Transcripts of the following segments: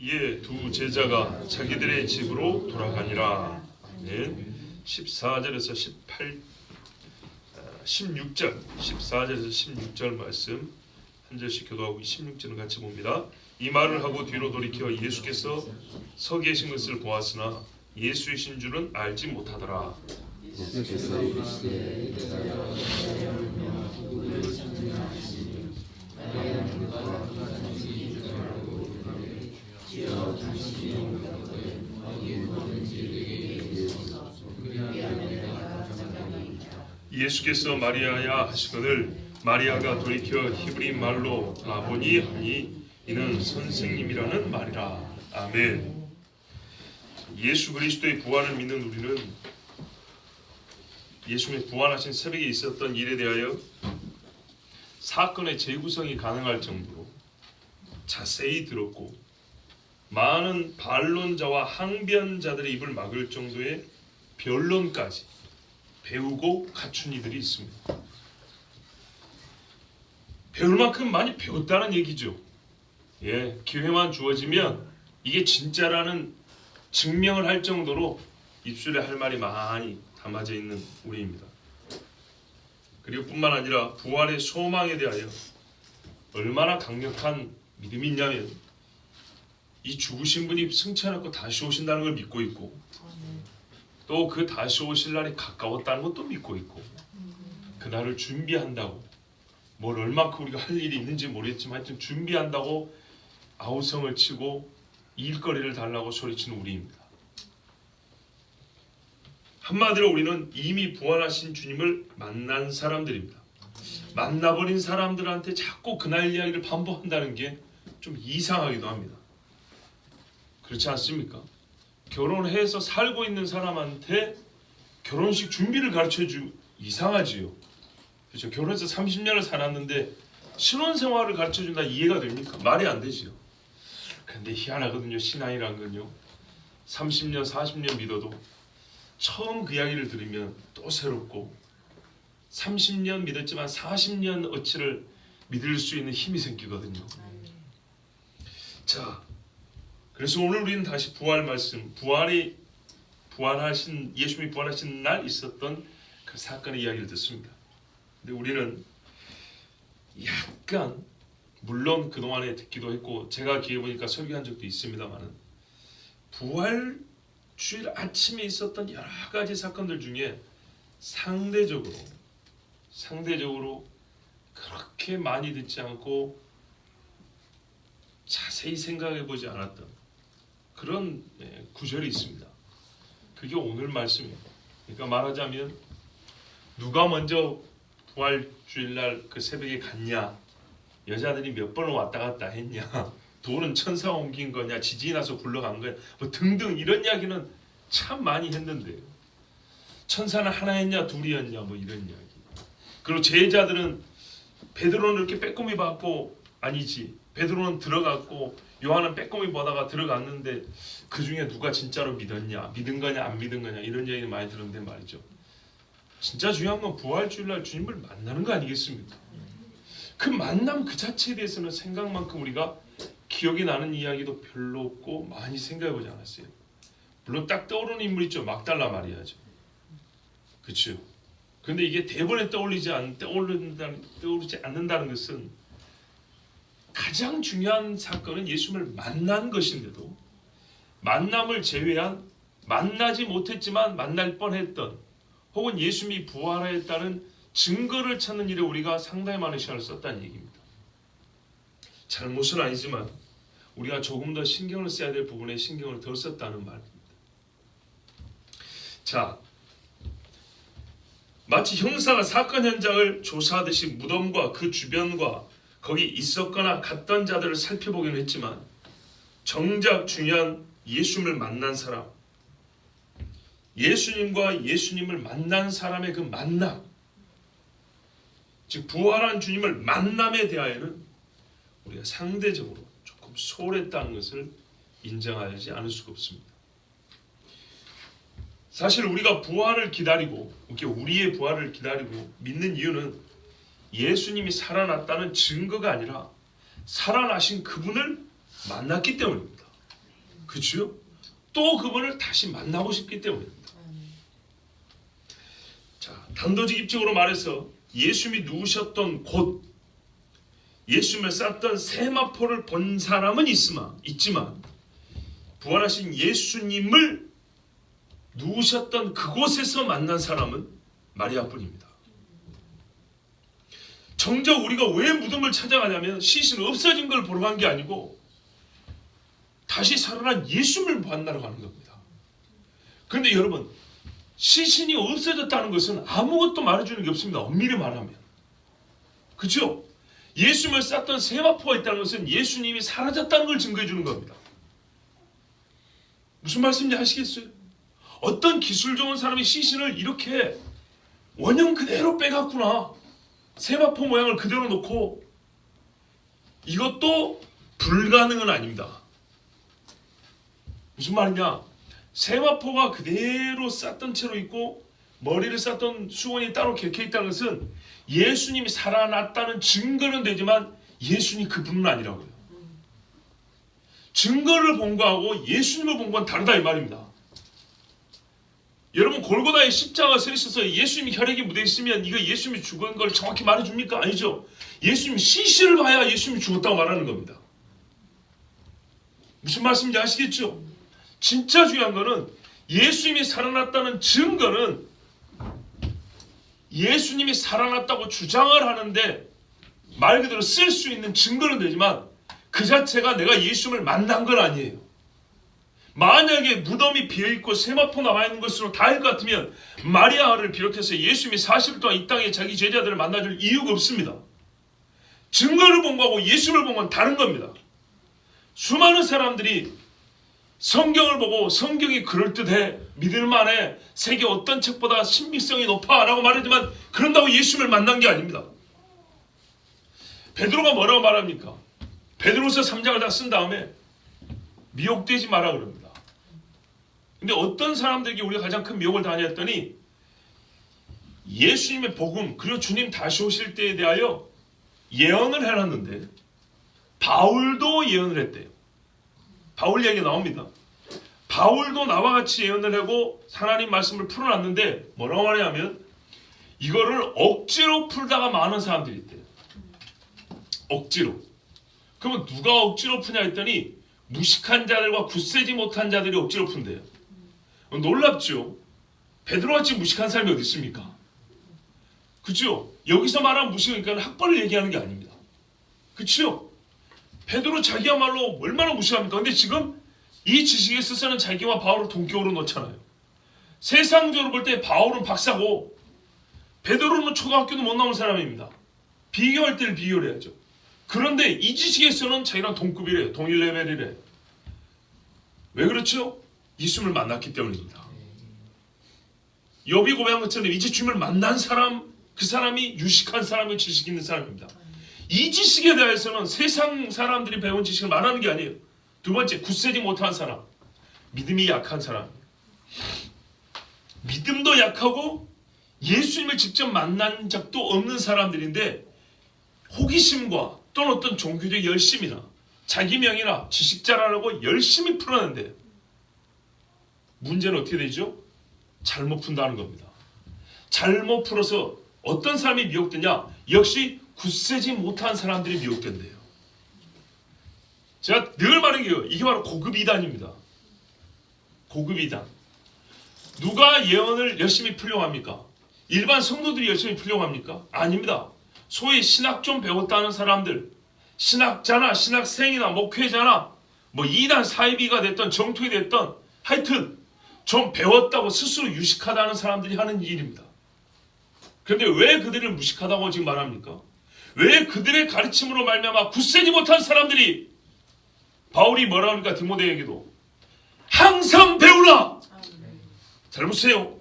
이에 두 제자가 자기들의 집으로 돌아가니라. 아멘. 14절에서 16절 14절에서 16절 말씀 한 절씩 교도하고 16절은 같이 봅니다. 이 말을 하고 뒤로 돌이켜 예수께서 서 계신 것을 보았으나 예수이신 줄은 알지 못하더라. 예수께서 이르시되 예수께서 마리아야 하시거늘 마리아가 돌이켜 히브리 말로 라보니 하니 이는 선생님이라는 말이라. 아멘. 예수 그리스도의 부활을 믿는 우리는 예수님의 부활하신 새벽에 있었던 일에 대하여 사건의 재구성이 가능할 정도로 자세히 들었고 많은 반론자와 항변자들의 입을 막을 정도의 변론까지 배우고 갖춘 이들이 있습니다. 배울 만큼 많이 배웠다는 얘기죠. 기회만 주어지면 이게 진짜라는 증명을 할 정도로 입술에 할 말이 많이 담아져 있는 우리입니다. 그리고 뿐만 아니라 부활의 소망에 대하여 얼마나 강력한 믿음이 있냐면 이 죽으신 분이 승천하고 다시 오신다는 걸 믿고 있고 또 그 다시 오실 날이 가까웠다는 것도 믿고 있고 그날을 준비한다고 뭘 얼마큼 우리가 할 일이 있는지 모르겠지만 하여튼 준비한다고 아우성을 치고 일거리를 달라고 소리치는 우리입니다. 한마디로 우리는 이미 부활하신 주님을 만난 사람들입니다. 만나버린 사람들한테 자꾸 그날 이야기를 반복한다는 게 좀 이상하기도 합니다. 그렇지 않습니까? 결혼해서 살고 있는 사람한테 결혼식 준비를 가르쳐주고 이상하지요. 그렇죠? 결혼해서 30년을 살았는데 신혼생활을 가르쳐준다 이해가 됩니까? 말이 안 되지요. 근데 희한하거든요. 신앙이란 건요. 30년 40년 믿어도 처음 그 이야기를 들으면 또 새롭고 30년 믿었지만 40년 어치를 믿을 수 있는 힘이 생기거든요. 자, 그래서 오늘 우리는 다시 부활 말씀, 예수님이 부활하신 날 있었던 그 사건의 이야기를 듣습니다. 근데 우리는 약간 물론 그동안에 듣기도 했고 제가 기회 보니까 설교한 적도 있습니다만은 부활 주일 아침에 있었던 여러 가지 사건들 중에 상대적으로 그렇게 많이 듣지 않고 자세히 생각해 보지 않았던 그런 구절이 있습니다. 그게 오늘 말씀이에요. 그러니까 말하자면 누가 먼저 부활 주일날 그 새벽에 갔냐, 여자들이 몇 번을 왔다 갔다 했냐, 돌은 천사 옮긴 거냐, 지진이 나서 굴러간 거냐, 뭐 등등 이런 이야기는 참 많이 했는데요. 천사는 하나였냐 둘이었냐 뭐 이런 이야기. 그리고 제자들은 베드로는 이렇게 빼꼼히 받고 아니지. 베드로는 들어갔고 요한은 빼꼼히 보다가 들어갔는데 그 중에 누가 진짜로 믿었냐, 믿은 거냐 안 믿은 거냐 이런 얘기는 많이 들었는데 말이죠. 진짜 중요한 건 부활 주일날 주님을 만나는 거 아니겠습니까? 그 만남 그 자체에 대해서는 생각만큼 우리가 기억이 나는 이야기도 별로 없고 많이 생각해보지 않았어요. 물론 딱 떠오르는 인물 있죠. 막달라 마리아죠. 그렇죠. 근데 이게 대번에 떠오르지 않는다는 것은 가장 중요한 사건은 예수님을 만난 것인데도 만남을 제외한 만나지 못했지만 만날 뻔했던 혹은 예수님이 부활하였다는 증거를 찾는 일에 우리가 상당히 많은 시간을 썼다는 얘기입니다. 잘못은 아니지만 우리가 조금 더 신경을 써야 될 부분에 신경을 덜 썼다는 말입니다. 자, 마치 형사가 사건 현장을 조사하듯이 무덤과 그 주변과 거기 있었거나 갔던 자들을 살펴보기는 했지만 정작 중요한 예수님을 만난 사람, 예수님과 예수님을 만난 사람의 그 만남, 즉 부활한 주님을 만남에 대하여는 우리가 상대적으로 조금 소홀했다는 것을 인정하지 않을 수가 없습니다. 사실 우리가 부활을 기다리고 우리의 부활을 기다리고 믿는 이유는 예수님이 살아났다는 증거가 아니라 살아나신 그분을 만났기 때문입니다. 그렇죠? 또 그분을 다시 만나고 싶기 때문입니다. 자, 단도직입적으로 말해서 예수님이 누우셨던 곳, 예수님을 쌌던 세마포를 본 사람은 있지만 부활하신 예수님을 누우셨던 그곳에서 만난 사람은 마리아뿐입니다. 정작 우리가 왜 무덤을 찾아가냐면 시신이 없어진 걸 보러 간 게 아니고 다시 살아난 예수님을 만나러 가는 겁니다. 그런데 여러분, 시신이 없어졌다는 것은 아무것도 말해주는 게 없습니다. 엄밀히 말하면. 그렇죠? 예수님을 쌌던 세마포가 있다는 것은 예수님이 사라졌다는 걸 증거해 주는 겁니다. 무슨 말씀인지 아시겠어요? 어떤 기술 좋은 사람이 시신을 이렇게 원형 그대로 빼갔구나. 세마포 모양을 그대로 놓고, 이것도 불가능은 아닙니다. 무슨 말이냐? 세마포가 그대로 쌌던 채로 있고 머리를 쌌던 수건이 따로 객해 있다는 것은 예수님이 살아났다는 증거는 되지만 예수님이 그분은 아니라고요. 증거를 본 거하고 예수님을 본 건 다르다 이 말입니다. 여러분, 골고다에 십자가 서 있어서 예수님이 혈액이 묻어 있으면 이거 예수님이 죽은 걸 정확히 말해줍니까? 아니죠. 예수님이 시신을 봐야 예수님이 죽었다고 말하는 겁니다. 무슨 말씀인지 아시겠죠? 진짜 중요한 거는 예수님이 살아났다는 증거는 예수님이 살아났다고 주장을 하는데 말 그대로 쓸 수 있는 증거는 되지만 그 자체가 내가 예수님을 만난 건 아니에요. 만약에 무덤이 비어있고 세마포 남아있는 것으로 다일 것 같으면 마리아를 비롯해서 예수님이 40일 동안 이 땅에 자기 제자들을 만나줄 이유가 없습니다. 증거를 본 거하고 예수님을 본 건 다른 겁니다. 수많은 사람들이 성경을 보고 성경이 그럴듯해, 믿을만해, 세계 어떤 책보다 신빙성이 높아 라고 말하지만 그런다고 예수님을 만난 게 아닙니다. 베드로가 뭐라고 말합니까? 베드로서 3장을 다 쓴 다음에 미혹되지 마라 그럽니다. 근데 어떤 사람들에게 우리가 가장 큰 미혹을 당하냐 했더니 예수님의 복음 그리고 주님 다시 오실 때에 대하여 예언을 해놨는데 바울도 예언을 했대요. 바울 얘기 나옵니다. 바울도 나와 같이 예언을 하고 하나님 말씀을 풀어놨는데 뭐라고 말하냐면 이거를 억지로 풀다가 많은 사람들이 있대요. 억지로. 그러면 누가 억지로 푸냐 했더니 무식한 자들과 굳세지 못한 자들이 억지로 푼대요. 놀랍죠? 베드로같이 무식한 사람이 어디 있습니까? 그렇죠? 여기서 말하는 무식이니까 학벌을 얘기하는 게 아닙니다. 그렇죠? 베드로 자기야말로 얼마나 무식합니까? 근데 지금 이 지식에 있어서는 자기와 바울을 동격으로 놓잖아요. 세상적으로 볼 때 바울은 박사고 베드로는 초등학교도 못 나온 사람입니다. 비교할 때를 비교를 해야죠. 그런데 이 지식에서는 자기랑 동급이래요. 동일 레벨이래요. 왜 그렇죠? 예수님을 만났기 때문입니다. 욥이 고백한 것처럼 이제 주님을 만난 사람, 그 사람이 유식한 사람이 지식 있는 사람입니다. 이 지식에 대해서는 세상 사람들이 배운 지식을 말하는 게 아니에요. 두 번째, 굳세지 못한 사람, 믿음이 약한 사람. 믿음도 약하고 예수님을 직접 만난 적도 없는 사람들인데 호기심과 또는 어떤 종교적 열심이나 자기 명이나 지식 자라려고 열심히 풀어낸대요. 문제는 어떻게 되죠? 잘못 푼다는 겁니다. 잘못 풀어서 어떤 사람이 미혹되냐? 역시 굳세지 못한 사람들이 미혹된대요. 제가 늘 말하는 게 이게 바로 고급 이단입니다. 고급 이단. 누가 예언을 열심히 풀려고 합니까? 일반 성도들이 열심히 풀려고 합니까? 아닙니다. 소위 신학 좀 배웠다는 사람들, 신학자나 신학생이나 목회자나 뭐 이단 사이비가 됐던 정통이 됐던 하여튼 좀 배웠다고 스스로 유식하다는 사람들이 하는 일입니다. 그런데 왜 그들을 무식하다고 지금 말합니까? 왜 그들의 가르침으로 말미암아 굳세지 못한 사람들이 바울이 뭐라 합니까? 디모데에게도 항상 배우라. 잘 보세요.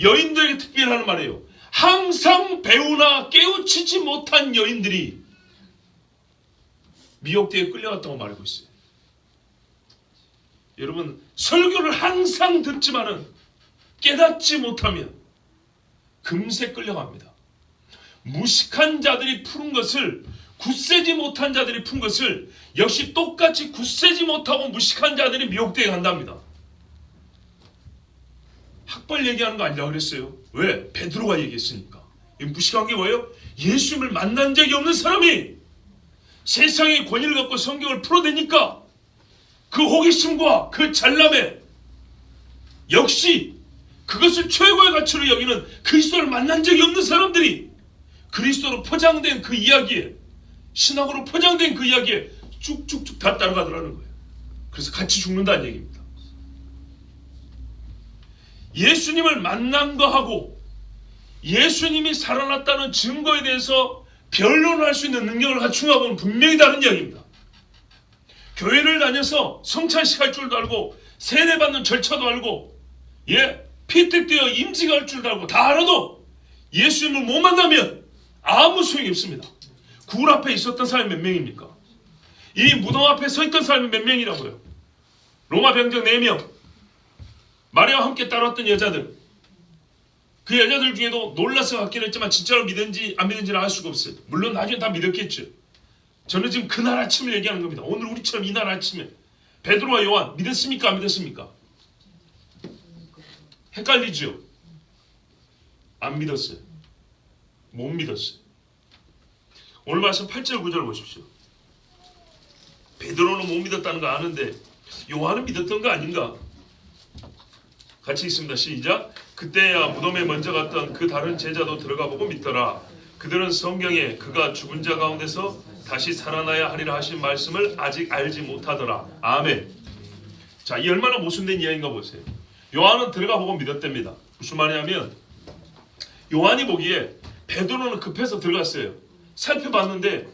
여인들에게 특별히 하는 말이에요. 항상 배우나 깨우치지 못한 여인들이 미혹되어 끌려갔다고 말하고 있어요. 여러분, 설교를 항상 듣지만은 깨닫지 못하면 금세 끌려갑니다. 무식한 자들이 푸는 것을 굳세지 못한 자들이 푼 것을 역시 똑같이 굳세지 못하고 무식한 자들이 미혹되게 간답니다. 학벌 얘기하는 거 아니라고 그랬어요. 왜? 베드로가 얘기했으니까. 무식한 게 뭐예요? 예수님을 만난 적이 없는 사람이 세상의 권위를 갖고 성경을 풀어대니까 그 호기심과 그 잘남에 역시 그것을 최고의 가치로 여기는 그리스도를 만난 적이 없는 사람들이 그리스도로 포장된 그 이야기에, 신학으로 포장된 그 이야기에 쭉쭉쭉 다 따라가더라는 거예요. 그래서 같이 죽는다는 얘기입니다. 예수님을 만난 거하고 예수님이 살아났다는 증거에 대해서 변론을 할 수 있는 능력을 갖춘 거하고는 분명히 다른 이야기입니다. 교회를 다녀서 성찬식 할 줄도 알고 세례받는 절차도 알고 피택되어 임직할 할 줄도 알고 다 알아도 예수님을 못 만나면 아무 소용이 없습니다. 굴 앞에 있었던 사람이 몇 명입니까? 이 무덤 앞에 서 있던 사람이 몇 명이라고요? 로마 병정 4명, 마리아와 함께 따라왔던 여자들, 그 여자들 중에도 놀라서 갔긴 했지만 진짜로 믿은지 안 믿은지는 알 수가 없어요. 물론 나중에 다 믿었겠죠. 저는 지금 그날 아침을 얘기하는 겁니다. 오늘 우리처럼 이날 아침에 베드로와 요한 믿었습니까? 안 믿었습니까? 헷갈리죠? 안 믿었어요. 못 믿었어요. 오늘 말씀 8절 9절 보십시오. 베드로는 못 믿었다는 거 아는데 요한은 믿었던 거 아닌가? 같이 있습니다. 시작. 그때야 무덤에 먼저 갔던 그 다른 제자도 들어가 보고 믿더라. 그들은 성경에 그가 죽은 자 가운데서 다시 살아나야 하리라 하신 말씀을 아직 알지 못하더라. 아멘. 자, 이 얼마나 모순된 이야기인가 보세요. 요한은 들어가 보고 믿었답니다. 무슨 말이냐면 요한이 보기에 베드로는 급해서 들어갔어요. 살펴봤는데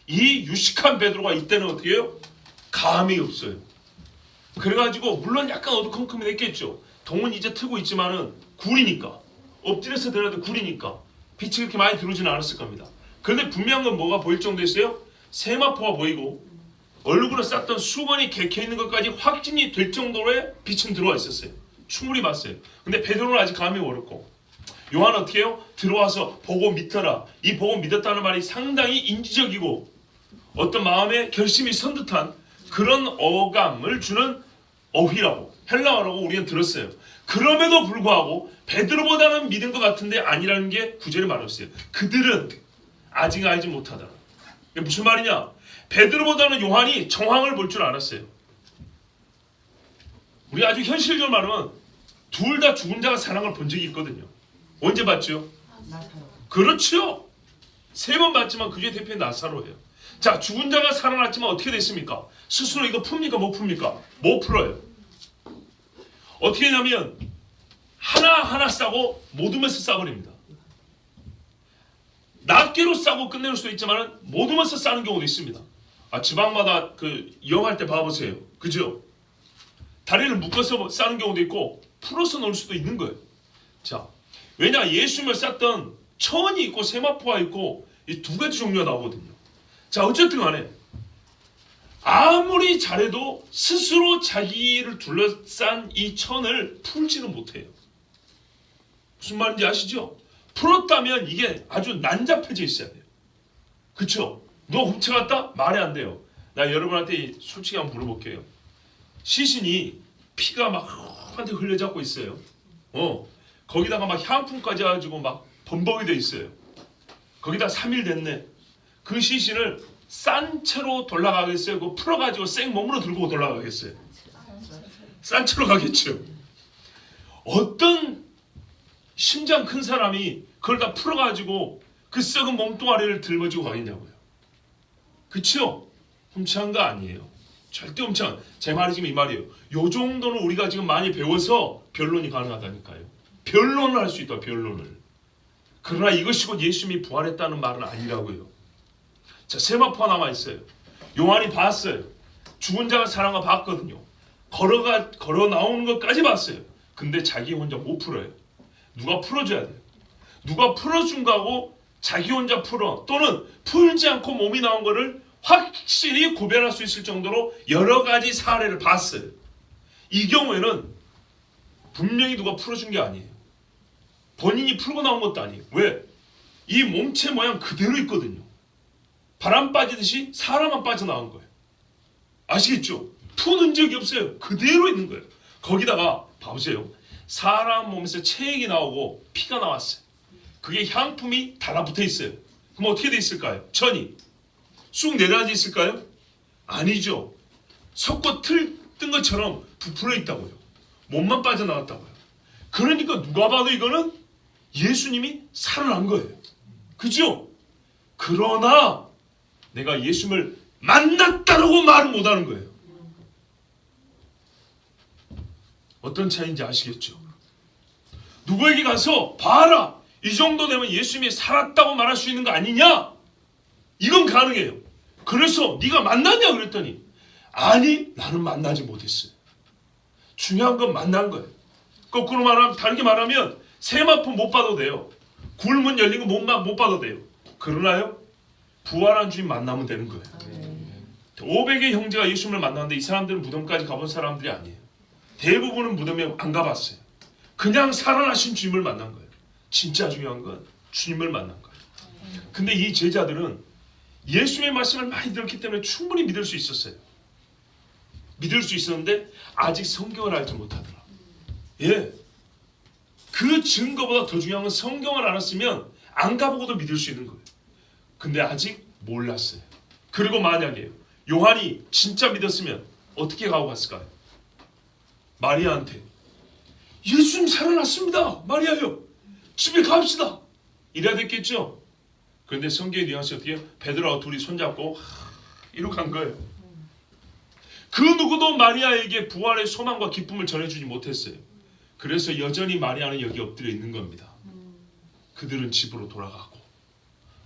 이 유식한 베드로가 이때는 어떻게 해요? 감이 없어요. 그래가지고 물론 약간 어두컴컴이 됐겠죠. 동은 이제 트고 있지만은 굴이니까, 엎드려서 들어도 굴이니까 빛이 그렇게 많이 들어오지는 않았을 겁니다. 그런데 분명한 건 뭐가 보일 정도였어요? 세마포가 보이고 얼굴에 쌌던 수건이 개켜있는 것까지 확진이 될 정도의 빛은 들어와 있었어요. 충분히 봤어요. 근데 베드로는 아직 감이 어렵고, 요한은 어떻게 해요? 들어와서 보고 믿더라. 이 보고 믿었다는 말이 상당히 인지적이고 어떤 마음의 결심이 선 듯한 그런 어감을 주는 어휘라고, 헬라어라고 우리는 들었어요. 그럼에도 불구하고 베드로보다는 믿은 것 같은데 아니라는 게 구절에 말했어요. 그들은 아직 알지 못하더라. 이게 무슨 말이냐? 베드로보다는 요한이 정황을 볼 줄 알았어요. 우리 아주 현실적으로 말하면 둘 다 죽은 자가 사랑을 본 적이 있거든요. 언제 봤죠? 그렇죠. 3번 봤지만 그중에 대표인 나사로예요. 자, 죽은 자가 살아났지만 어떻게 됐습니까? 스스로 이거 풉니까? 못 풉니까? 못 풀어요. 어떻게 하냐면 하나하나 싸고 모둠에서 싸버립니다. 낱개로 싸고 끝낼 수도 있지만 모둠에서 싸는 경우도 있습니다. 지방마다 그 이용할 때 봐보세요. 그죠? 다리를 묶어서 싸는 경우도 있고 풀어서 놓을 수도 있는 거예요. 자, 왜냐? 예수님을 쌌던 천이 있고 세마포가 있고 이 2가지 종류가 나오거든요. 자, 어쨌든 간에 아무리 잘해도 스스로 자기를 둘러싼 이 천을 풀지는 못해요. 무슨 말인지 아시죠? 풀었다면 이게 아주 난잡해져 있어야 돼요. 그쵸? 너 훔쳐갔다? 말이 안 돼요. 나 여러분한테 솔직히 한번 물어볼게요. 시신이 피가 막 한테 흘려잡고 있어요. 거기다가 막 향품까지 가지고 막 범벅이 돼 있어요. 거기다 3일 됐네. 그 시신을 싼 채로 돌아가겠어요? 그거 풀어가지고 생몸으로 들고 돌아가겠어요? 싼 채로 가겠죠. 어떤 심장 큰 사람이 그걸 다 풀어가지고 그 썩은 몸뚱아리를 들머지고 가겠냐고요. 그쵸? 훔쳐간 거 아니에요. 절대 훔쳐간. 제 말이 지금 이 말이에요. 요 정도는 우리가 지금 많이 배워서 변론이 가능하다니까요. 변론을 할 수 있다. 변론을. 그러나 이것이 곧 예수님이 부활했다는 말은 아니라고요. 자, 세마포가 남아있어요. 요한이 봤어요. 죽은 자가 살아난 거 봤거든요. 걸어 나오는 것까지 봤어요. 근데 자기 혼자 못 풀어요. 누가 풀어줘야 돼요. 누가 풀어준 거하고 자기 혼자 풀어, 또는 풀지 않고 몸이 나온 거를 확실히 구별할 수 있을 정도로 여러 가지 사례를 봤어요. 이 경우에는 분명히 누가 풀어준 게 아니에요. 본인이 풀고 나온 것도 아니에요. 왜? 이 몸체 모양 그대로 있거든요. 바람 빠지듯이 사람만 빠져나온 거예요. 아시겠죠? 푸는 적이 없어요. 그대로 있는 거예요. 거기다가 봐보세요. 사람 몸에서 체액이 나오고 피가 나왔어요. 그게 향품이 달라붙어 있어요. 그럼 어떻게 돼 있을까요? 천이 쑥 내려앉아 있을까요? 아니죠. 섞고 뜬 것처럼 부풀어 있다고요. 몸만 빠져나왔다고요. 그러니까 누가 봐도 이거는 예수님이 살아난 거예요. 그죠? 그러나 내가 예수님을 만났다라고 말을 못하는 거예요. 어떤 차이인지 아시겠죠? 누구에게 가서 봐라, 이 정도 되면 예수님이 살았다고 말할 수 있는 거 아니냐? 이건 가능해요. 그래서 네가 만났냐 그랬더니 아니, 나는 만나지 못했어요. 중요한 건 만난 거예요. 거꾸로 말하면, 다르게 말하면 세마포 못 봐도 돼요. 굴문 열린 거 못 봐도 돼요. 그러나요? 부활한 주님 만나면 되는 거예요. 500의 형제가 예수님을 만났는데 이 사람들은 무덤까지 가본 사람들이 아니에요. 대부분은 무덤에 안 가봤어요. 그냥 살아나신 주님을 만난 거예요. 진짜 중요한 건 주님을 만난 거예요. 근데 이 제자들은 예수님의 말씀을 많이 들었기 때문에 충분히 믿을 수 있었어요. 믿을 수 있었는데 아직 성경을 알지 못하더라. 예. 그 증거보다 더 중요한 건 성경을 알았으면 안 가보고도 믿을 수 있는 거예요. 근데 아직 몰랐어요. 그리고 만약에 요한이 진짜 믿었으면 어떻게 가고 갔을까요? 마리아한테 예수님 살아났습니다. 마리아요. 집에 갑시다. 이래야 됐겠죠. 그런데 성경의 뉘앙스 어떻게 해요? 베드로하고 둘이 손잡고 이러고 간 거예요. 그 누구도 마리아에게 부활의 소망과 기쁨을 전해주지 못했어요. 그래서 여전히 마리아는 여기 엎드려 있는 겁니다. 그들은 집으로 돌아가고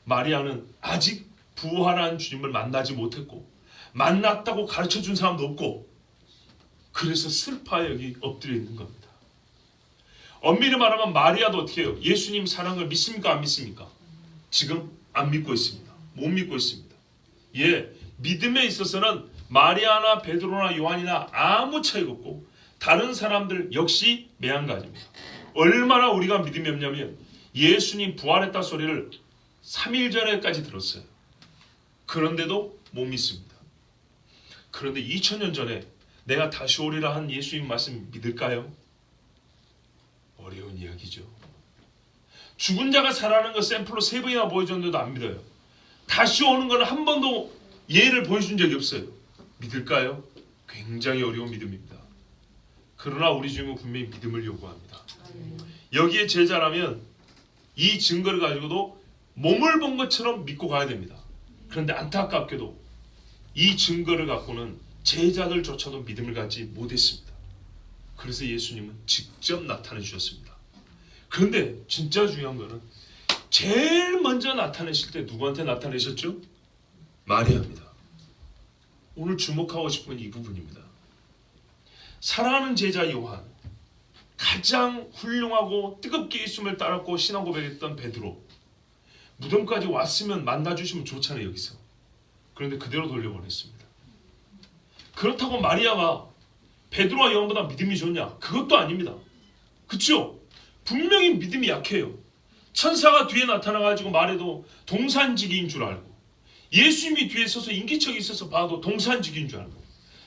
마리아는 아직 부활한 주님을 만나지 못했고 만났다고 가르쳐준 사람도 없고 그래서 슬퍼 여기 엎드려 있는 겁니다. 엄밀히 말하면 마리아도 어떻게 해요? 예수님 사랑을 믿습니까? 안 믿습니까? 지금 안 믿고 있습니다. 못 믿고 있습니다. 예, 믿음에 있어서는 마리아나 베드로나 요한이나 아무 차이가 없고 다른 사람들 역시 매한가지입니다. 얼마나 우리가 믿음이 없냐면 예수님 부활했다 소리를 3일 전에까지 들었어요. 그런데도 못 믿습니다. 그런데 2000년 전에 내가 다시 오리라 한 예수님 말씀 믿을까요? 어려운 이야기죠. 죽은 자가 살아나는 거 샘플로 3번이나 보여줬는데도 안 믿어요. 다시 오는 건 한 번도 예를 보여준 적이 없어요. 믿을까요? 굉장히 어려운 믿음입니다. 그러나 우리 주님은 분명히 믿음을 요구합니다. 여기에 제자라면 이 증거를 가지고도 몸을 본 것처럼 믿고 가야 됩니다. 그런데 안타깝게도 이 증거를 갖고는 제자들조차도 믿음을 갖지 못했습니다. 그래서 예수님은 직접 나타내 주셨습니다. 그런데 진짜 중요한 거는 제일 먼저 나타내실 때 누구한테 나타내셨죠? 마리아입니다. 오늘 주목하고 싶은 이 부분입니다. 사랑하는 제자 요한, 가장 훌륭하고 뜨겁게 예수님을 따랐고 신앙 고백했던 베드로, 무덤까지 왔으면 만나주시면 좋잖아요 여기서. 그런데 그대로 돌려보냈습니다. 그렇다고 마리아가 베드로와 요한보다 믿음이 좋냐? 그것도 아닙니다. 그렇죠? 분명히 믿음이 약해요. 천사가 뒤에 나타나가지고 말해도 동산지기인 줄 알고 예수님이 뒤에 서서 인기척이 있어서 봐도 동산지기인 줄 알고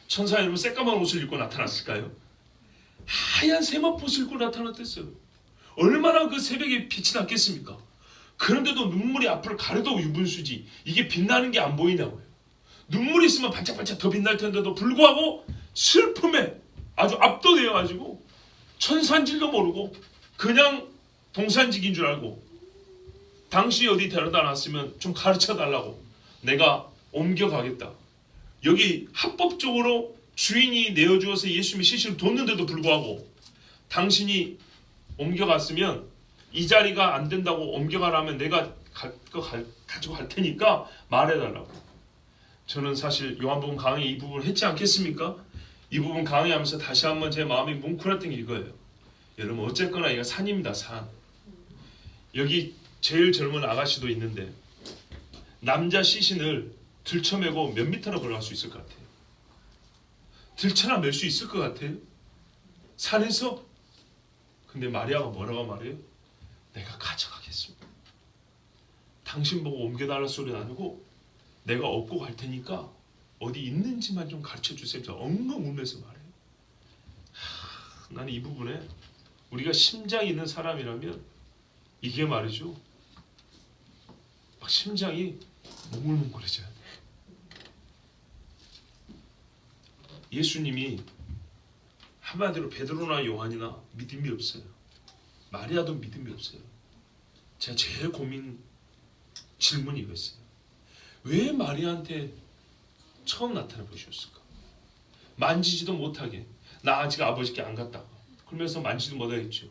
천사 여러분 새까만 옷을 입고 나타났을까요? 하얀 세마포옷을 입고 나타났댔어요. 얼마나 그 새벽에 빛이 났겠습니까? 그런데도 눈물이 앞을 가려도 유분수지 이게 빛나는 게 안 보이냐고요. 눈물이 있으면 반짝반짝 더 빛날 텐데도 불구하고 슬픔에 아주 압도되어가지고 천산질도 모르고 그냥 동산직인 줄 알고 당신이 어디 데려다 놨으면 좀 가르쳐달라고 내가 옮겨가겠다. 여기 합법적으로 주인이 내어주어서 예수님의 시신을 뒀는데도 불구하고 당신이 옮겨갔으면 이 자리가 안 된다고 옮겨가라면 내가 가지고 갈 테니까 말해달라고. 저는 사실 요한복음 강의 이 부분을 했지 않겠습니까? 이 부분 강의하면서 다시 한번 제 마음이 뭉클했던 게 이거예요. 여러분 어쨌거나 이거 산입니다. 산. 여기 제일 젊은 아가씨도 있는데 남자 시신을 들쳐매고 몇 미터나 걸어갈 수 있을 것 같아요? 들쳐나 맬 수 있을 것 같아요? 산에서? 근데 마리아가 뭐라고 말해요? 내가 가져가겠습니다. 당신 보고 옮겨달라 소리는 아니고 내가 업고 갈 테니까 어디 있는지만 좀 가르쳐 주세요. 엉엉 울면서 말해요. 나는 이 부분에 우리가 심장이 있는 사람이라면 이게 말이죠. 막 심장이 몽글몽글해져야 돼. 예수님이 한마디로 베드로나 요한이나 믿음이 없어요. 마리아도 믿음이 없어요. 제가 제일 고민 질문이 이거였어요. 왜 마리아한테 처음 나타나 보셨을까? 만지지도 못하게, 나 아직 아버지께 안 갔다가 그러면서 만지도 못하겠죠.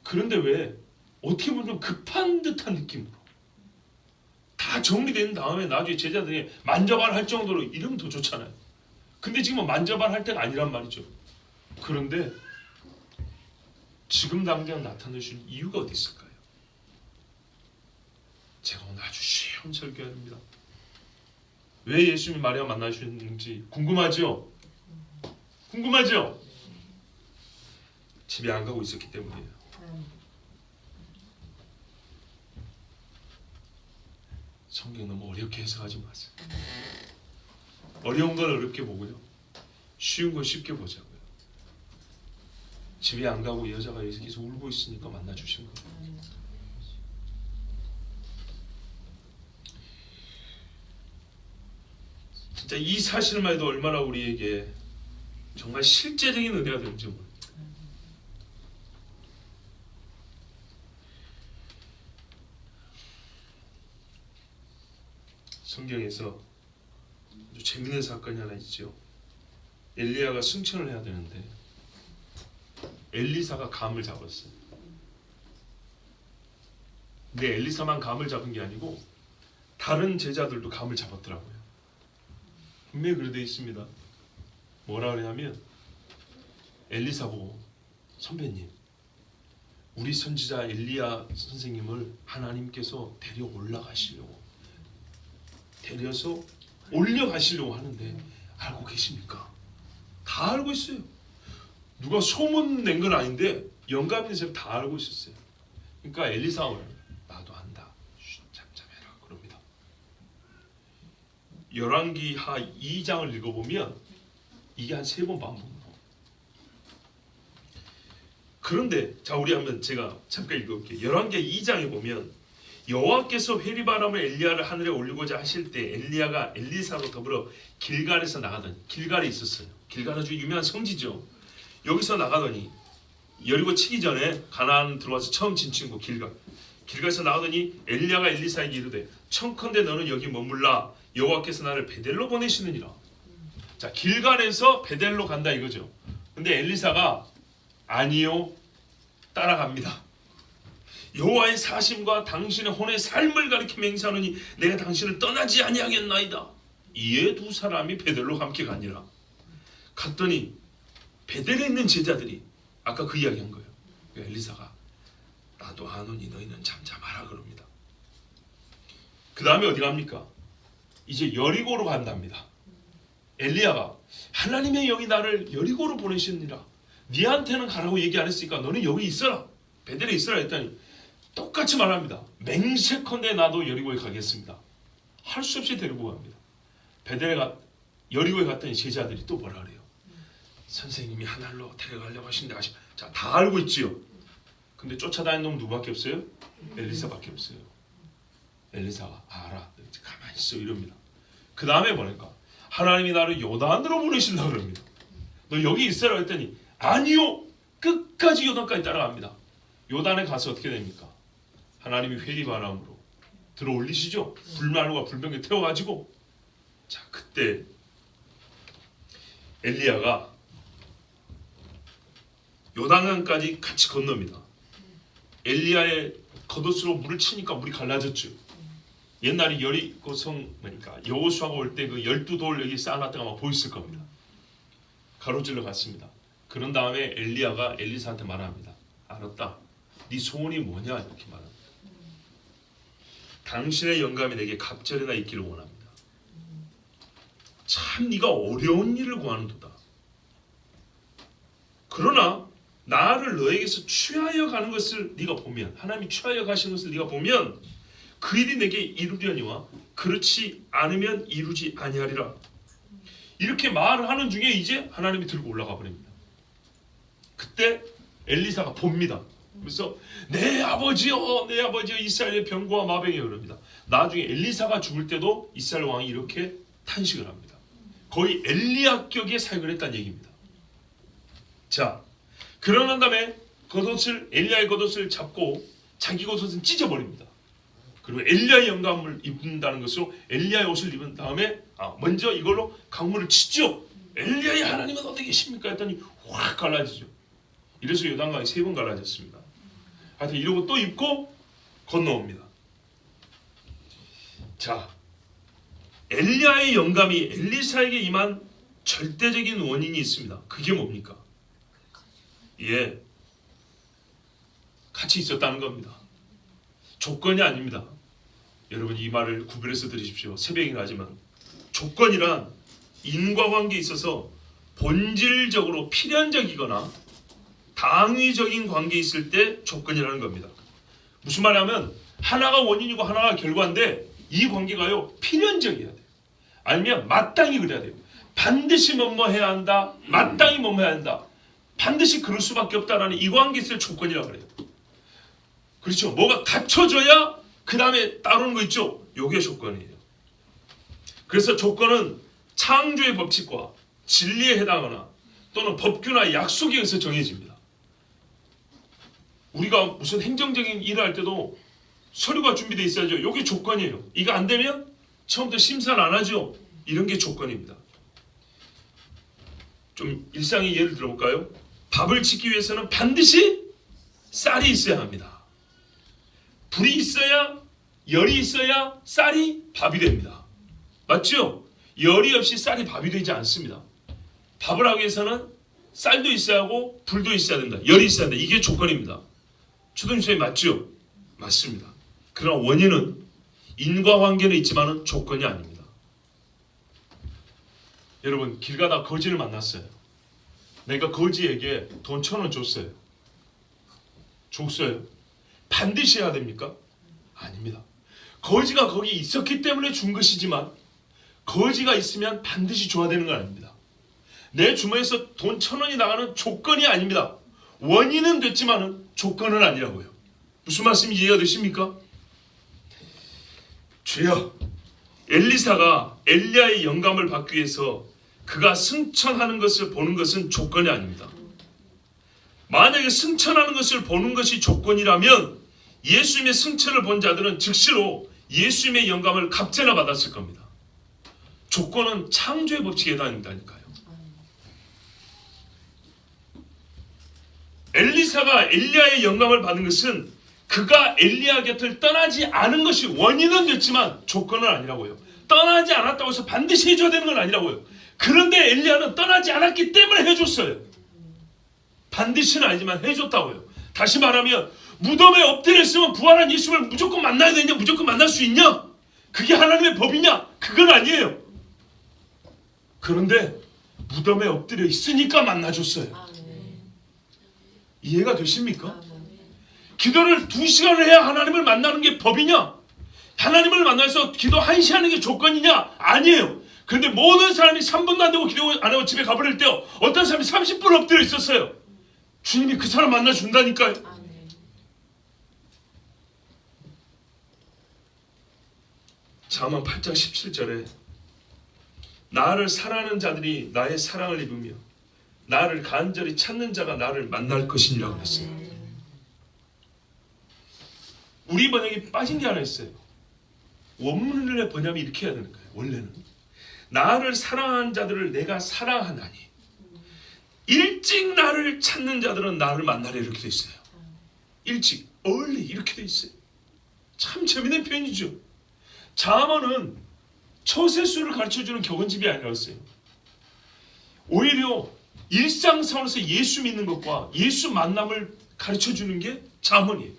그런데 왜 어떻게 보면 좀 급한 듯한 느낌으로 다 정리된 다음에 나중에 제자들이 만져봐라 할 정도로 이러면 더 좋잖아요. 근데 지금 만져봐라 할 때가 아니란 말이죠. 그런데 지금 당장 나타내신 이유가 어디 있을까요? 제가 오늘 아주 쉬운 설교합니다. 왜 예수님이 마리아 만나셨는지 궁금하죠? 궁금하죠? 집에 안 가고 있었기 때문이에요. 성경 너무 어렵게 해석하지 마세요. 어려운 건 어렵게 보고요. 쉬운 건 쉽게 보자고요. 집에 안 가고 여자가 여기서 울고 있으니까 만나주신 거예요. 진짜 이 사실만 해도 얼마나 우리에게 정말 실제적인 은혜가 되는지 모릅니다. 성경에서 아주 재밌는 사건이 하나 있죠. 엘리야가 승천을 해야 되는데 엘리사가 감을 잡았어요. 근데 엘리사만 감을 잡은 게 아니고 다른 제자들도 감을 잡았더라고요. 분명히 그래 돼 있습니다. 뭐라 그러냐면 엘리사 보고 선배님, 우리 선지자 엘리야 선생님을 하나님께서 데려 올라가시려고 데려서 올려가시려고 하는데 알고 계십니까? 다 알고 있어요. 누가 소문 낸 건 아닌데 영감 있는 사람 다 알고 있었어요. 그러니까 엘리사는 나도 안다. 잠잠해라 그럽니다. 열왕기하 2장을 읽어보면 이게 한 3번 반복으로. 그런데 자 우리 한번 제가 잠깐 읽어볼게요. 열왕기 2장에 보면 여호와께서 회리바람을 엘리야를 하늘에 올리고자 하실 때 엘리야가 엘리사로 더불어 길갈에서 나가더니, 길갈에 있었어요. 길갈 아주 유명한 성지죠. 여기서 나가더니 여리고 치기 전에 가나안 들어와서 처음 진친 곳 길갈에서 나가더니 엘리야가 엘리사에게 이르되 청컨대 너는 여기 머물라. 여호와께서 나를 베델로 보내시느니라. 자 길갈에서 베델로 간다 이거죠. 근데 엘리사가 아니요 따라갑니다. 여호와의 사심과 당신의 혼의 삶을 가리켜 맹세하노니 내가 당신을 떠나지 아니하겠나이다. 이에 두 사람이 베델로 함께 가니라. 갔더니 베델에 있는 제자들이 아까 그 이야기한 거예요. 엘리사가 나도 아노니 너희는 잠잠하라 그럽니다. 그 다음에 어디 갑니까? 이제 여리고로 간답니다. 엘리야가 하나님의 영이 나를 여리고로 보내시느니라. 니한테는 가라고 얘기 안 했으니까 너는 여기 있어라. 베델에 있어라 했더니 똑같이 말합니다. 맹세컨대 나도 여리고에 가겠습니다. 할 수 없이 데리고 갑니다. 여리고에 갔더니 제자들이 또 뭐라 그래요? 선생님이 하늘로 데려가려고 하신다. 자, 다 알고 있지요. 근데 쫓아다니는 놈 누구밖에 없어요? 엘리사밖에 없어요. 엘리사가 알아. 가만히 있어 이럽니다. 그 다음에 뭐랄까? 하나님이 나를 요단으로 보내신다 그럽니다. 너 여기 있어라 했더니 아니요. 끝까지 요단까지 따라갑니다. 요단에 가서 어떻게 됩니까? 하나님이 회리바람으로 들어올리시죠. 불난로가 불병에 태워가지고 자 그때 엘리야가 요단강까지 같이 건넙니다. 엘리야의 겉옷으로 물을 치니까 물이 갈라졌죠. 옛날에 여리고성 그러니까 여호수아가 올 때 그 12돌 여기 쌓아놨다가 막 보였을 겁니다. 가로질러 갔습니다. 그런 다음에 엘리야가 엘리사한테 말합니다. 알았다. 네 소원이 뭐냐 이렇게 말합니다. 당신의 영감이 내게 갑절이나 있기를 원합니다. 참 네가 어려운 일을 구하는도다. 그러나 나를 너에게서 취하여 가는 것을 네가 보면 하나님이 취하여 가시는 것을 네가 보면 그 일이 내게 이루려니와 그렇지 않으면 이루지 아니하리라. 이렇게 말을 하는 중에 이제 하나님이 들고 올라가 버립니다. 그때 엘리사가 봅니다. 그래서 내 아버지여 이스라엘의 병거와 마병이여 그럽니다. 나중에 엘리사가 죽을 때도 이스라엘 왕이 이렇게 탄식을 합니다. 거의 엘리야격의 사역을 했다는 얘기입니다. 자, 그러난 다음에 엘리야의 겉옷을 잡고 자기 겉옷은 찢어버립니다. 그리고 엘리야의 영감을 입는다는 것으로 엘리야의 옷을 입은 다음에 먼저 이걸로 강물을 치죠. 엘리야의 하나님은 어디 계십니까? 했더니 확 갈라지죠. 이래서 요단강이 3번 갈라졌습니다. 하여튼 이러고 또 입고 건너옵니다. 자, 엘리야의 영감이 엘리사에게 임한 절대적인 원인이 있습니다. 그게 뭡니까? 예, 같이 있었다는 겁니다. 조건이 아닙니다. 여러분 이 말을 구별해서 들으십시오. 새벽이긴 하지만 조건이란 인과관계에 있어서 본질적으로 필연적이거나 당위적인 관계에 있을 때 조건이라는 겁니다. 무슨 말이냐면 하나가 원인이고 하나가 결과인데 이 관계가요 필연적이어야 돼요. 아니면 마땅히 그래야 돼요. 반드시 뭐뭐 해야 한다. 마땅히 뭐뭐 해야 한다. 반드시 그럴 수밖에 없다라는 이 관계에 있을 조건이라고 그래요. 그렇죠. 뭐가 갖춰져야 그 다음에 따르는 거 있죠. 요게 조건이에요. 그래서 조건은 창조의 법칙과 진리에 해당하거나 또는 법규나 약속에 의해서 정해집니다. 우리가 무슨 행정적인 일을 할 때도 서류가 준비되어 있어야죠. 요게 조건이에요. 이거 안 되면 처음부터 심사를 안 하죠. 이런 게 조건입니다. 좀 일상의 예를 들어볼까요? 밥을 짓기 위해서는 반드시 쌀이 있어야 합니다. 불이 있어야 열이 있어야 쌀이 밥이 됩니다. 맞죠? 열이 없이 쌀이 밥이 되지 않습니다. 밥을 하기 위해서는 쌀도 있어야 하고 불도 있어야 된다. 열이 있어야 된다. 이게 조건입니다. 초등교수님 맞죠? 맞습니다. 그러나 원인은 인과관계는 있지만 조건이 아닙니다. 여러분 길 가다 거지를 만났어요. 내가 거지에게 돈 1,000원 줬어요. 줬어요. 반드시 해야 됩니까? 아닙니다. 거지가 거기 있었기 때문에 준 것이지만 거지가 있으면 반드시 줘야 되는 건 아닙니다. 내 주머니에서 돈 1,000원이 나가는 조건이 아닙니다. 원인은 됐지만 조건은 아니라고요. 무슨 말씀이 이해가 되십니까? 주여, 엘리사가 엘리야의 영감을 받기 위해서 그가 승천하는 것을 보는 것은 조건이 아닙니다. 만약에 승천하는 것을 보는 것이 조건이라면 예수님의 승천을 본 자들은 즉시로 예수님의 영감을 갑제나 받았을 겁니다. 조건은 창조의 법칙에 해당한다니까요. 엘리사가 엘리야의 영감을 받은 것은 그가 엘리야 곁을 떠나지 않은 것이 원인은 됐지만 조건은 아니라고요. 떠나지 않았다고 해서 반드시 해줘야 되는 건 아니라고요. 그런데 엘리야는 떠나지 않았기 때문에 해줬어요. 반드시는 아니지만 해줬다고요. 다시 말하면 무덤에 엎드려 있으면 부활한 예수를 무조건 만나야 되냐? 무조건 만날 수 있냐? 그게 하나님의 법이냐? 그건 아니에요. 그런데 무덤에 엎드려 있으니까 만나줬어요. 이해가 되십니까? 기도를 2시간을 해야 하나님을 만나는 게 법이냐? 하나님을 만나서 기도 1시간 하는 게 조건이냐? 아니에요. 그런데 모든 사람이 3분도 안 되고 기도 안 하고 집에 가버릴 때 어떤 사람이 30분 엎드려 있었어요. 주님이 그 사람 만나준다니까요. 잠언 8장 17절에 나를 사랑하는 자들이 나의 사랑을 입으며 나를 간절히 찾는 자가 나를 만날 것이니라고 그랬어요. 우리 번역이 빠진 게 하나 있어요. 원문의 번역이 이렇게 해야 되는 거예요. 원래는 나를 사랑하는 자들을 내가 사랑하나니 일찍 나를 찾는 자들은 나를 만나려 이렇게 돼 있어요. 일찍, early 이렇게 돼 있어요. 참 재미있는 표현이죠. 잠언은 처세수를 가르쳐주는 교훈집이 아니라서요. 오히려 일상생활에서 예수 믿는 것과 예수 만남을 가르쳐주는 게 잠언이에요.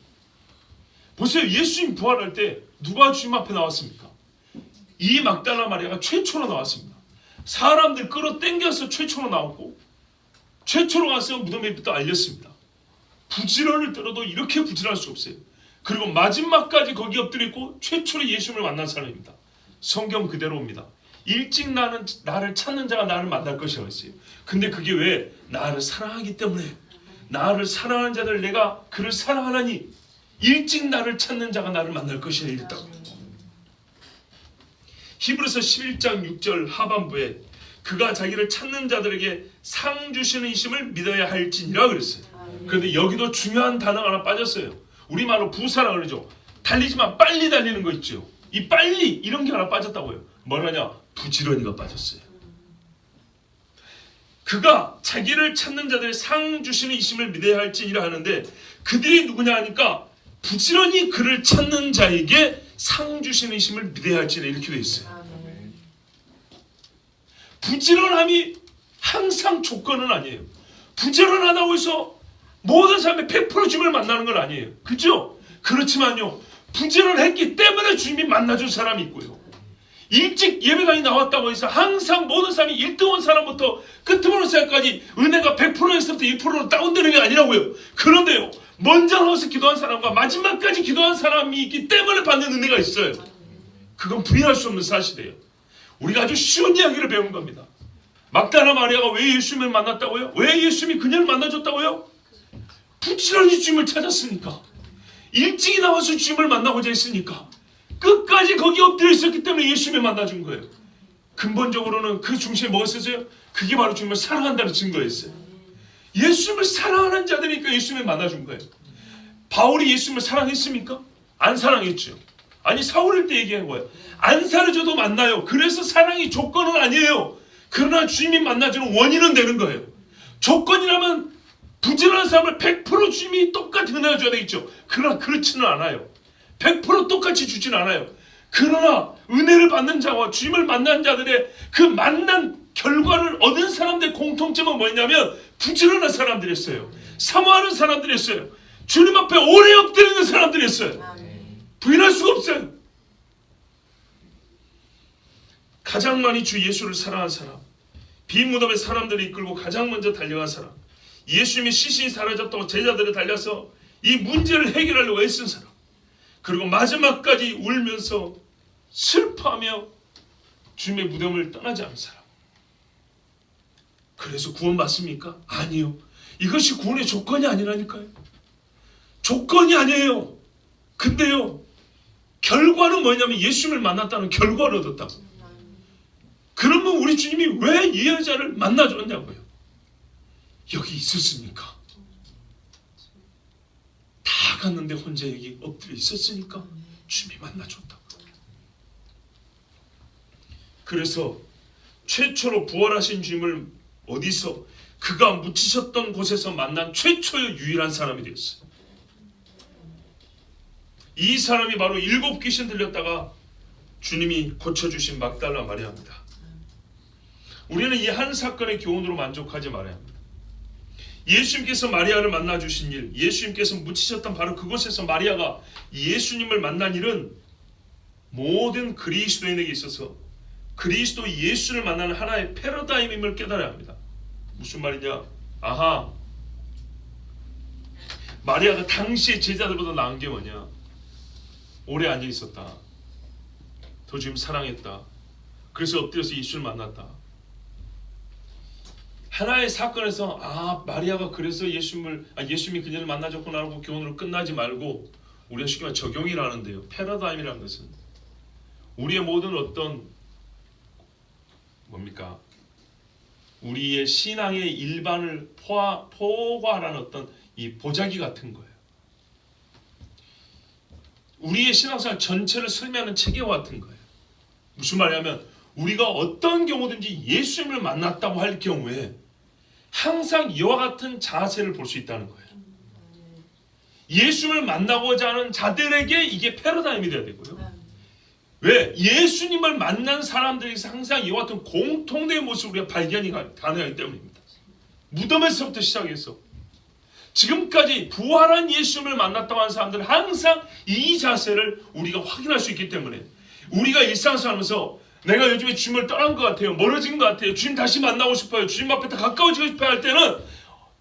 보세요. 예수님 부활할 때 누가 주님 앞에 나왔습니까? 이 막달라 마리아가 최초로 나왔습니다. 사람들 끌어당겨서 최초로 나왔고 최초로 가서 무덤에부터 알렸습니다. 부지런을 떨어도 이렇게 부지런할 수 없어요. 그리고 마지막까지 거기 엎드려 있고 최초로 예수님을 만난 사람입니다. 성경 그대로입니다. 일찍 나를 찾는 자가 나를 만날 것이라고 했어요. 근데 그게 왜? 나를 사랑하기 때문에. 나를 사랑하는 자들 내가 그를 사랑하나니 일찍 나를 찾는 자가 나를 만날 것이라 이랬다고. 히브리서 11장 6절 하반부에 그가 자기를 찾는 자들에게 상 주시는 이심을 믿어야 할지니라 그랬어요. 그런데 여기도 중요한 단어가 하나 빠졌어요. 우리말로 부사라 그러죠. 달리지만 빨리 달리는 거 있죠. 이 빨리 이런 게 하나 빠졌다고요. 뭐라냐? 부지런히가 빠졌어요. 그가 자기를 찾는 자들의 상 주시는 이심을 믿어야 할지니라 하는데 그들이 누구냐 하니까 부지런히 그를 찾는 자에게 상 주시는 이심을 믿어야 할지니라 이렇게 되어 있어요. 부지런함이 항상 조건은 아니에요. 부지런하다고 해서 모든 사람이 100% 주님을 만나는 건 아니에요. 그죠? 그렇지만요. 부지런했기 때문에 주님이 만나준 사람이 있고요. 일찍 예배당에 나왔다고 해서 항상 모든 사람이 1등 온 사람부터 끝으로 사람까지 은혜가 100%에서부터 1%로 다운되는 게 아니라고요. 그런데요. 먼저 나와서 기도한 사람과 마지막까지 기도한 사람이 있기 때문에 받는 은혜가 있어요. 그건 부인할 수 없는 사실이에요. 우리가 아주 쉬운 이야기를 배운 겁니다. 막달라 마리아가 왜 예수님을 만났다고요? 왜 예수님이 그녀를 만나줬다고요? 부지런히 주님을 찾았으니까. 일찍이 나와서 주님을 만나고자 했으니까. 끝까지 거기 엎드려 있었기 때문에 예수님을 만나준 거예요. 근본적으로는 그 중심에 뭐가 있었어요? 그게 바로 주님을 사랑한다는 증거였어요. 예수님을 사랑하는 자들이니까 예수님을 만나준 거예요. 바울이 예수님을 사랑했습니까? 안 사랑했죠. 아니 사울일 때 얘기한 거예요. 안 사려줘도 만나요. 그래서 사랑이 조건은 아니에요. 그러나 주님이 만나주는 원인은 되는 거예요. 조건이라면 부지런한 사람을 100% 주님이 똑같이 은혜를 줘야 되겠죠. 그러나 그렇지는 않아요. 100% 똑같이 주진 않아요. 그러나 은혜를 받는 자와 주님을 만난 자들의 그 만난 결과를 얻은 사람들의 공통점은 뭐냐면 부지런한 사람들이었어요. 사모하는 사람들이었어요. 주님 앞에 오래 엎드리는 사람들이었어요. 부인할 수가 없어요. 가장 많이 주 예수를 사랑한 사람, 빈 무덤에 사람들을 이끌고 가장 먼저 달려간 사람, 예수님의 시신이 사라졌다고 제자들이 달려서 이 문제를 해결하려고 애쓴 사람, 그리고 마지막까지 울면서 슬퍼하며 주님의 무덤을 떠나지 않은 사람. 그래서 구원받습니까? 아니요. 이것이 구원의 조건이 아니라니까요. 조건이 아니에요. 근데요, 결과는 뭐냐면 예수님을 만났다는 결과를 얻었다고. 그러면 우리 주님이 왜 이 여자를 만나줬냐고요. 여기 있었으니까. 다 갔는데 혼자 여기 엎드려 있었으니까 주님이 만나줬다고. 그래서 최초로 부활하신 주님을 어디서 그가 묻히셨던 곳에서 만난 최초의 유일한 사람이 되었어요. 이 사람이 바로 7 귀신 들렸다가 주님이 고쳐주신 막달라 마리아입니다. 우리는 이 한 사건의 교훈으로 만족하지 말아야 합니다. 예수님께서 마리아를 만나주신 일, 예수님께서 묻히셨던 바로 그곳에서 마리아가 예수님을 만난 일은 모든 그리스도인에게 있어서 그리스도 예수를 만나는 하나의 패러다임임을 깨달아야 합니다. 무슨 말이냐? 아하, 마리아가 당시의 제자들보다 나은 게 뭐냐? 오래 앉아 있었다. 더 주님 사랑했다. 그래서 엎드려서 예수를 만났다. 하나의 사건에서 마리아가 그래서 예수님이 그녀를 만나줬구나 하고 교훈으로 끝나지 말고 우리가 쉽게 말해 적용이라는데요. 패러다임이라는 것은 우리의 모든 어떤 뭡니까? 우리의 신앙의 일반을 포괄하는 어떤 이 보자기 같은 거예요. 우리의 신앙생활 전체를 설명하는 체계와 같은 거예요. 무슨 말이냐면 우리가 어떤 경우든지 예수님을 만났다고 할 경우에 항상 이와 같은 자세를 볼 수 있다는 거예요. 예수님을 만나고자 하는 자들에게 이게 패러다임이 되어야 되고요. 왜? 예수님을 만난 사람들에게서 항상 이와 같은 공통된 모습을 우리가 발견이 가능하기 때문입니다. 무덤에서부터 시작해서 지금까지 부활한 예수님을 만났다고 하는 사람들은 항상 이 자세를 우리가 확인할 수 있기 때문에 우리가 일상생활하면서 내가 요즘에 주님을 떠난 것 같아요. 멀어진 것 같아요. 주님 다시 만나고 싶어요. 주님 앞에 더 가까워지고 싶어요 할 때는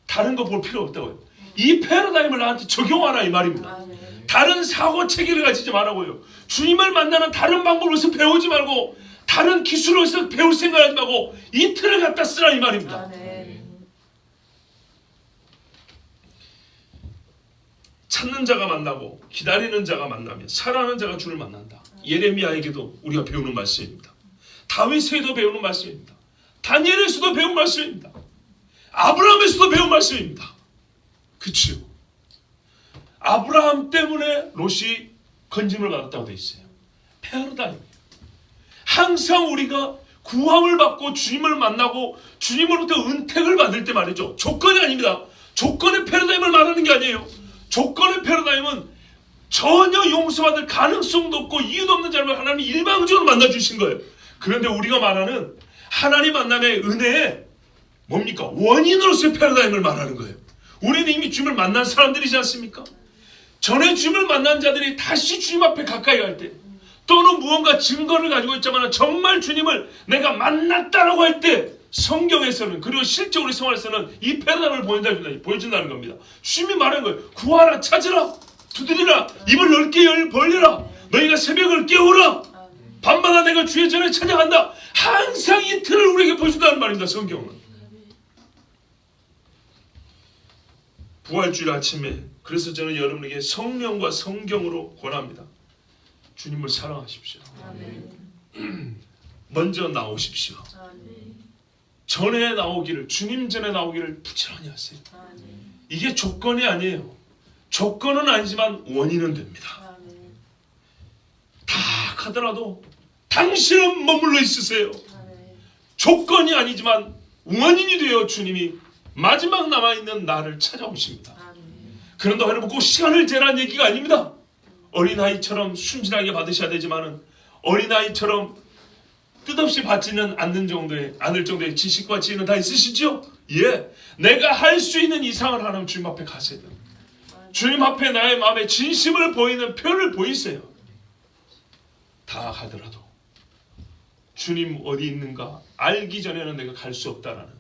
다른 거 볼 필요 없다고요. 이 패러다임을 나한테 적용하라 이 말입니다. 아멘. 다른 사고 체계를 가지지 말라고요. 주님을 만나는 다른 방법으로서 배우지 말고 다른 기술로서 배울 생각하지 말고 이 틀을 갖다 쓰라 이 말입니다. 아멘. 찾는 자가 만나고 기다리는 자가 만나면 사랑하는 자가 주를 만난다. 예레미야에게도 우리가 배우는 말씀입니다. 다윗에게도 배우는 말씀입니다. 다니엘에서도 배운 말씀입니다. 아브라함에서도 배운 말씀입니다. 그치요? 아브라함 때문에 롯이 건짐을 받았다고 되어 있어요. 패러다임. 항상 우리가 구함을 받고 주님을 만나고 주님으로부터 은택을 받을 때 말이죠. 조건이 아닙니다. 조건의 패러다임을 말하는 게 아니에요. 조건의 패러다임은 전혀 용서받을 가능성도 없고 이유도 없는 사람을 하나님이 일방적으로 만나주신 거예요. 그런데 우리가 말하는 하나님 만남의 은혜에 뭡니까? 원인으로서의 패러다임을 말하는 거예요. 우리는 이미 주님을 만난 사람들이지 않습니까? 전에 주님을 만난 자들이 다시 주님 앞에 가까이 갈 때 또는 무언가 증거를 가지고 있지만 정말 주님을 내가 만났다라고 할 때 성경에서는 그리고 실제 우리 생활에서는 이 패러다임을 보여준다는 겁니다. 주님이 말하는 거예요. 구하라, 찾으라, 두드리라, 입을 넓게 벌려라, 너희가 새벽을 깨우라, 밤마다 내가 주의 전에 찾아간다. 항상 이 틀을 우리에게 보여준다는 말입니다. 성경은. 부활주일 아침에 그래서 저는 여러분에게 성령과 성경으로 권합니다. 주님을 사랑하십시오. 아멘. 먼저 나오십시오. 아멘. 전에 나오기를, 주님 전에 나오기를 부지런히 하세요. 아멘. 이게 조건이 아니에요. 조건은 아니지만 원인은 됩니다. 아멘. 다 하더라도 당신은 머물러 있으세요. 아멘. 조건이 아니지만 원인이 되어 주님이 마지막 남아있는 나를 찾아오십니다. 아멘. 그런다고 해놓고 꼭 시간을 재라는 얘기가 아닙니다. 어린아이처럼 순진하게 받으셔야 되지만은 어린아이처럼 뜻없이 받지는 않을 정도의 지식과 지혜는 다 있으시죠? 예. 내가 할 수 있는 이상을 하나님 주님 앞에 가세요. 주님 앞에 나의 마음에 진심을 보이는 표를 보이세요. 다 가더라도 주님 어디 있는가 알기 전에는 내가 갈 수 없다라는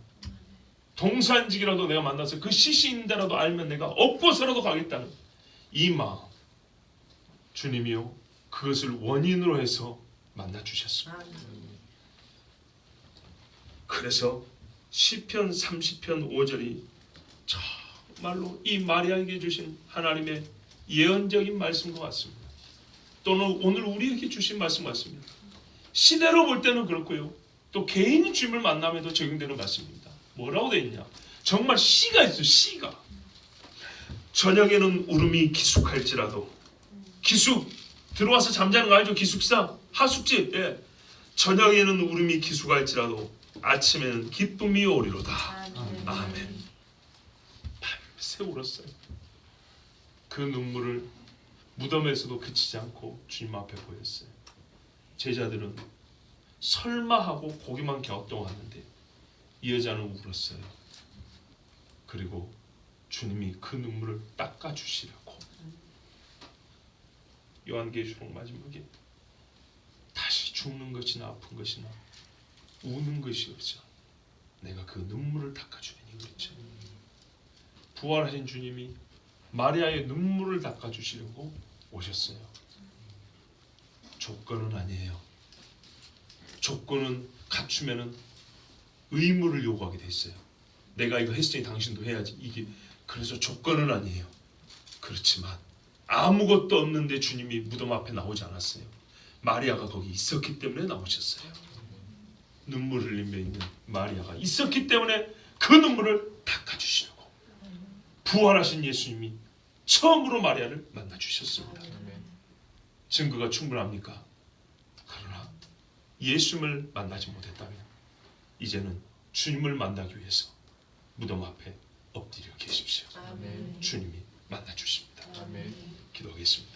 동산직이라도 내가 만나서 그 시시인데라도 알면 내가 업고서라도 가겠다는 이 마음 주님이요 그것을 원인으로 해서 만나 주셨습니다. 그래서 시편 30편 5절이 정말로 이 마리아에게 주신 하나님의 예언적인 말씀과 같습니다. 또는 오늘 우리에게 주신 말씀 같습니다. 시대로 볼 때는 그렇고요. 또 개인이 주님을 만남에도 적용되는 말씀입니다. 뭐라고 되어 있냐? 정말 시가 있어요. 시가. 저녁에는 울음이 기숙할지라도 기숙 들어와서 잠자는 거 알죠? 기숙사 하숙집. 예. 저녁에는 울음이 기숙할지라도 아침에는 기쁨이 오리로다. 아멘. 밤새 울었어요. 그 눈물을 무덤에서도 그치지 않고 주님 앞에 보였어요. 제자들은 설마 하고 고기만 갸우뚱하는데 이 여자는 울었어요. 그리고 주님이 그 눈물을 닦아주시려고 요한계시록 마지막에 다시 죽는 것이나 아픈 것이나 우는 것이 없어 내가 그 눈물을 닦아주리니 그랬죠. 부활하신 주님이 마리아의 눈물을 닦아주시려고 오셨어요. 조건은 아니에요. 조건은 갖추면은 의무를 요구하게 돼 있어요. 내가 이거 했으니 당신도 해야지. 이게 그래서 조건은 아니에요. 그렇지만 아무것도 없는데 주님이 무덤 앞에 나오지 않았어요. 마리아가 거기 있었기 때문에 나오셨어요. 눈물 흘리며 있는 마리아가 있었기 때문에 그 눈물을 닦아주시려고 부활하신 예수님이 처음으로 마리아를 만나주셨습니다. 증거가 충분합니까? 그러나 예수님을 만나지 못했다면 이제는 주님을 만나기 위해서 무덤 앞에 엎드려 계십시오. 아멘. 주님이 만나주십니다. 아멘. 기도하겠습니다.